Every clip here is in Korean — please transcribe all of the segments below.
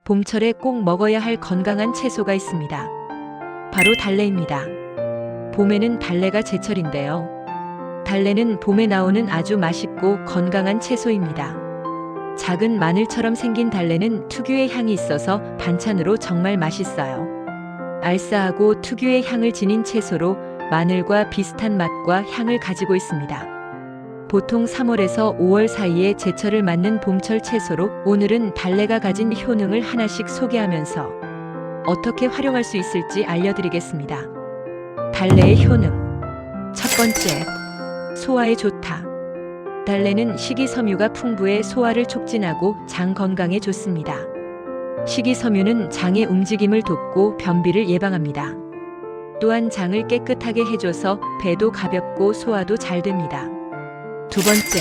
봄철에 꼭 먹어야 할 건강한 채소가 있습니다. 바로 달래입니다. 봄에는 달래가 제철인데요. 달래는 봄에 나오는 아주 맛있고 건강한 채소입니다. 작은 마늘처럼 생긴 달래는 특유의 향이 있어서 반찬으로 정말 맛있어요. 알싸하고 특유의 향을 지닌 채소로 마늘과 비슷한 맛과 향을 가지고 있습니다. 보통 3월에서 5월 사이에 제철을 맞는 봄철 채소로 오늘은 달래가 가진 효능을 하나씩 소개하면서 어떻게 활용할 수 있을지 알려드리겠습니다. 달래의 효능. 첫 번째, 소화에 좋다. 달래는 식이섬유가 풍부해 소화를 촉진하고 장 건강에 좋습니다. 식이섬유는 장의 움직임을 돕고 변비를 예방합니다. 또한 장을 깨끗하게 해줘서 배도 가볍고 소화도 잘 됩니다. 두 번째,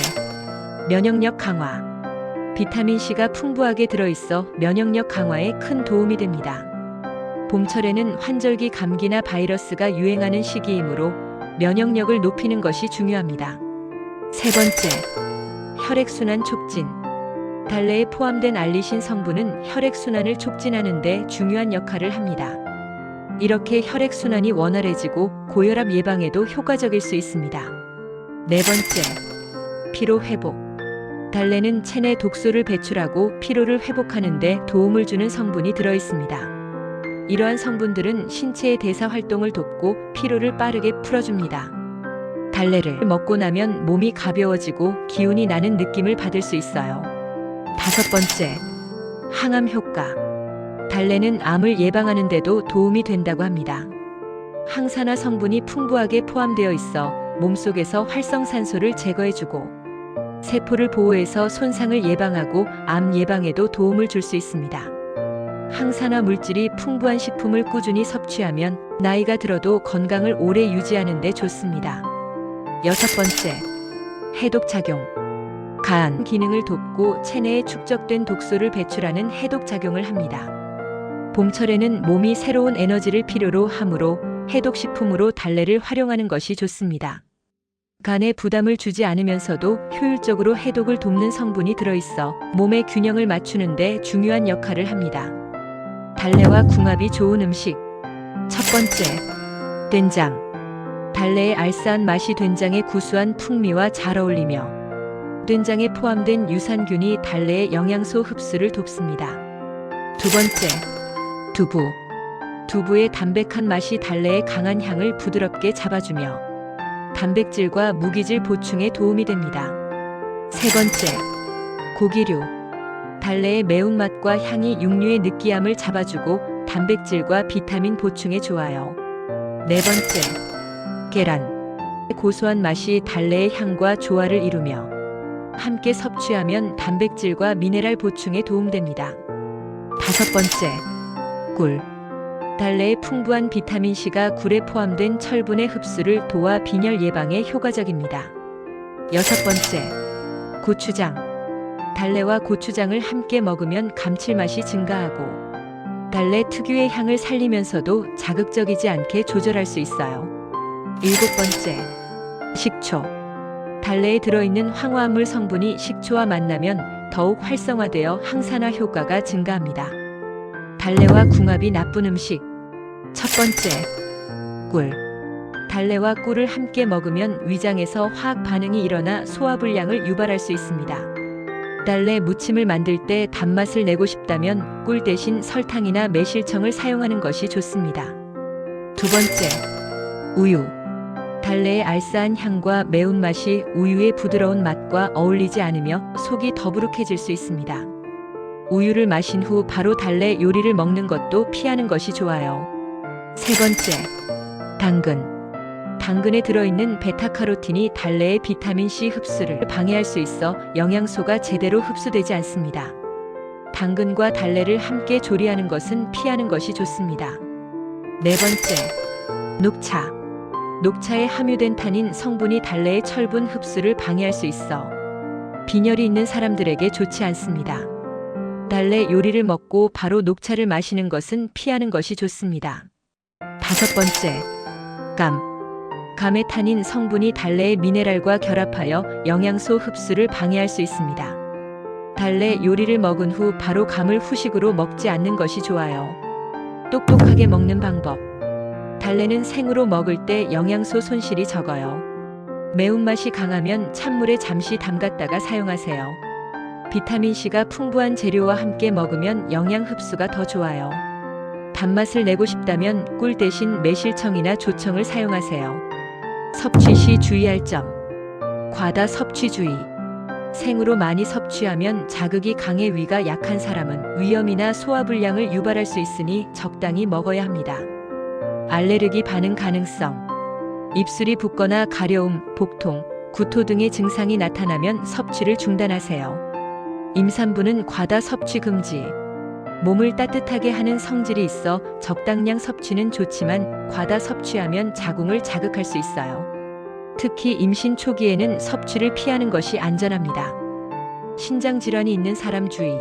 면역력 강화. 비타민C가 풍부하게 들어있어 면역력 강화에 큰 도움이 됩니다. 봄철에는 환절기 감기나 바이러스가 유행하는 시기이므로 면역력을 높이는 것이 중요합니다. 세 번째, 혈액순환 촉진. 달래에 포함된 알리신 성분은 혈액순환을 촉진하는 데 중요한 역할을 합니다. 이렇게 혈액순환이 원활해지고 고혈압 예방에도 효과적일 수 있습니다. 네 번째, 피로 회복. 달래는 체내 독소를 배출하고 피로를 회복하는 데 도움을 주는 성분이 들어 있습니다. 이러한 성분들은 신체의 대사 활동을 돕고 피로를 빠르게 풀어줍니다. 달래를 먹고 나면 몸이 가벼워지고 기운이 나는 느낌을 받을 수 있어요. 다섯 번째, 항암 효과. 달래는 암을 예방하는 데도 도움이 된다고 합니다. 항산화 성분이 풍부하게 포함되어 있어 몸속에서 활성산소를 제거해주고 세포를 보호해서 손상을 예방하고 암 예방에도 도움을 줄 수 있습니다. 항산화 물질이 풍부한 식품을 꾸준히 섭취하면 나이가 들어도 건강을 오래 유지하는 데 좋습니다. 여섯 번째, 해독작용. 간 기능을 돕고 체내에 축적된 독소를 배출하는 해독작용을 합니다. 봄철에는 몸이 새로운 에너지를 필요로 하므로 해독식품으로 달래를 활용하는 것이 좋습니다. 간에 부담을 주지 않으면서도 효율적으로 해독을 돕는 성분이 들어있어 몸의 균형을 맞추는 데 중요한 역할을 합니다. 달래와 궁합이 좋은 음식. 첫 번째, 된장. 달래의 알싸한 맛이 된장의 구수한 풍미와 잘 어울리며 된장에 포함된 유산균이 달래의 영양소 흡수를 돕습니다. 두 번째, 두부. 두부의 담백한 맛이 달래의 강한 향을 부드럽게 잡아주며 단백질과 무기질 보충에 도움이 됩니다. 세 번째, 고기류. 달래의 매운맛과 향이 육류의 느끼함을 잡아주고 단백질과 비타민 보충에 좋아요. 네 번째, 계란. 고소한 맛이 달래의 향과 조화를 이루며 함께 섭취하면 단백질과 미네랄 보충에 도움됩니다. 다섯 번째, 꿀. 달래의 풍부한 비타민C가 꿀에 포함된 철분의 흡수를 도와 빈혈 예방에 효과적입니다. 여섯 번째, 고추장. 달래와 고추장을 함께 먹으면 감칠맛이 증가하고 달래 특유의 향을 살리면서도 자극적이지 않게 조절할 수 있어요. 일곱 번째, 식초. 달래에 들어있는 황화합물 성분이 식초와 만나면 더욱 활성화되어 항산화 효과가 증가합니다. 달래와 궁합이 나쁜 음식. 첫 번째, 꿀. 달래와 꿀을 함께 먹으면 위장에서 화학 반응이 일어나 소화불량을 유발할 수 있습니다. 달래 무침을 만들 때 단맛을 내고 싶다면 꿀 대신 설탕이나 매실청을 사용하는 것이 좋습니다. 두 번째, 우유. 달래의 알싸한 향과 매운맛이 우유의 부드러운 맛과 어울리지 않으며 속이 더부룩해질 수 있습니다. 우유를 마신 후 바로 달래 요리를 먹는 것도 피하는 것이 좋아요. 세 번째, 당근. 당근에 들어있는 베타카로틴이 달래의 비타민C 흡수를 방해할 수 있어 영양소가 제대로 흡수되지 않습니다. 당근과 달래를 함께 조리하는 것은 피하는 것이 좋습니다. 네 번째, 녹차. 녹차에 함유된 타닌 성분이 달래의 철분 흡수를 방해할 수 있어 빈혈이 있는 사람들에게 좋지 않습니다. 달래 요리를 먹고 바로 녹차를 마시는 것은 피하는 것이 좋습니다. 다섯 번째, 감. 감의 타닌 성분이 달래의 미네랄과 결합하여 영양소 흡수를 방해할 수 있습니다. 달래 요리를 먹은 후 바로 감을 후식으로 먹지 않는 것이 좋아요. 똑똑하게 먹는 방법. 달래는 생으로 먹을 때 영양소 손실이 적어요. 매운맛이 강하면 찬물에 잠시 담갔다가 사용하세요. 비타민C가 풍부한 재료와 함께 먹으면 영양 흡수가 더 좋아요. 단맛을 내고 싶다면 꿀 대신 매실청이나 조청을 사용하세요. 섭취 시 주의할 점. 과다 섭취 주의. 생으로 많이 섭취하면 자극이 강해 위가 약한 사람은 위염이나 소화불량을 유발할 수 있으니 적당히 먹어야 합니다. 알레르기 반응 가능성. 입술이 붓거나 가려움, 복통, 구토 등의 증상이 나타나면 섭취를 중단하세요. 임산부는 과다 섭취 금지. 몸을 따뜻하게 하는 성질이 있어 적당량 섭취는 좋지만 과다 섭취하면 자궁을 자극할 수 있어요. 특히 임신 초기에는 섭취를 피하는 것이 안전합니다. 신장 질환이 있는 사람 주의.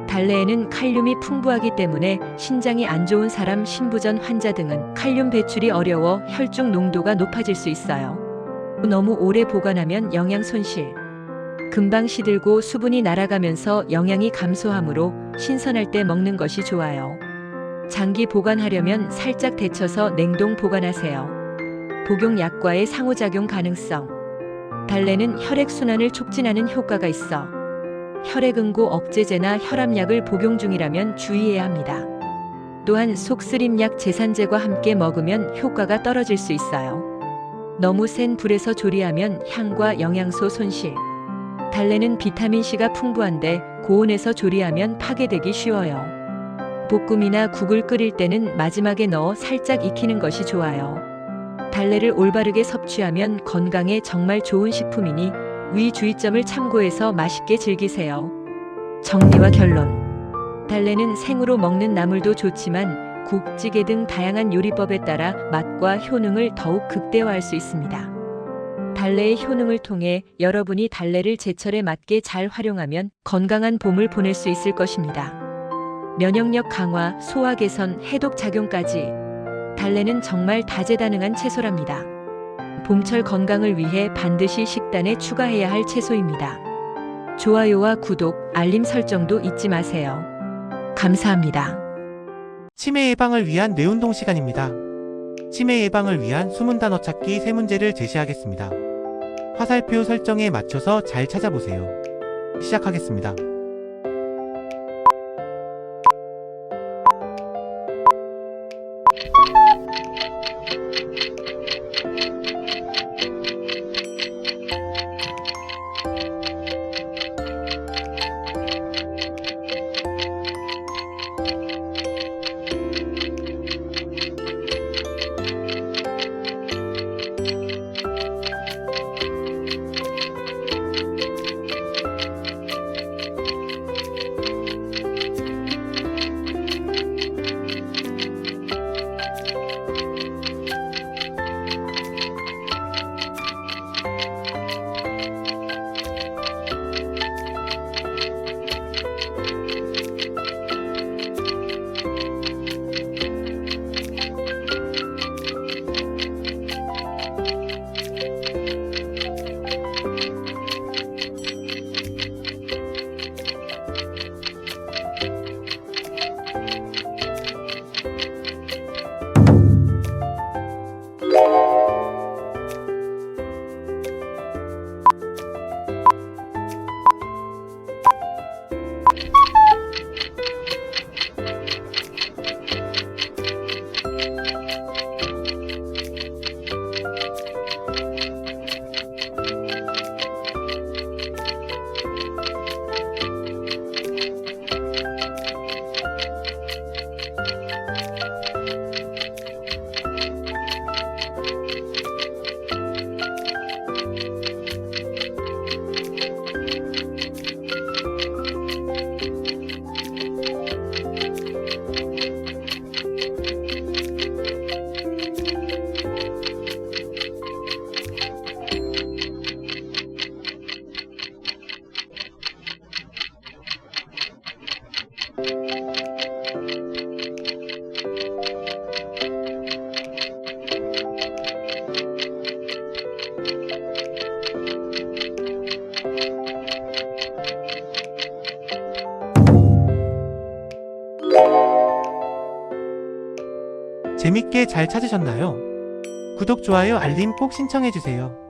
달래에는 칼륨이 풍부하기 때문에 신장이 안 좋은 사람, 신부전 환자 등은 칼륨 배출이 어려워 혈중 농도가 높아질 수 있어요. 너무 오래 보관하면 영양 손실. 금방 시들고 수분이 날아가면서 영양이 감소하므로 신선할 때 먹는 것이 좋아요. 장기 보관하려면 살짝 데쳐서 냉동 보관하세요. 복용약과의 상호작용 가능성. 달래는 혈액순환을 촉진하는 효과가 있어 혈액응고 억제제나 혈압약을 복용 중이라면 주의해야 합니다. 또한 속쓰림약 제산제과 함께 먹으면 효과가 떨어질 수 있어요. 너무 센 불에서 조리하면 향과 영양소 손실. 달래는 비타민C가 풍부한데 고온에서 조리하면 파괴되기 쉬워요. 볶음이나 국을 끓일 때는 마지막에 넣어 살짝 익히는 것이 좋아요. 달래를 올바르게 섭취하면 건강에 정말 좋은 식품이니 위 주의점을 참고해서 맛있게 즐기세요. 정리와 결론. 달래는 생으로 먹는 나물도 좋지만 국, 찌개 등 다양한 요리법에 따라 맛과 효능을 더욱 극대화할 수 있습니다. 달래의 효능을 통해 여러분이 달래를 제철에 맞게 잘 활용하면 건강한 봄을 보낼 수 있을 것입니다. 면역력 강화, 소화 개선, 해독 작용까지. 달래는 정말 다재다능한 채소랍니다. 봄철 건강을 위해 반드시 식단에 추가해야 할 채소입니다. 좋아요와 구독, 알림 설정도 잊지 마세요. 감사합니다. 치매 예방을 위한 뇌운동 시간입니다. 치매 예방을 위한 숨은 단어 찾기 3문제를 제시하겠습니다. 화살표 설정에 맞춰서 잘 찾아보세요. 시작하겠습니다. 재밌게 잘 찾으셨나요? 구독, 좋아요, 알림 꼭 신청해주세요.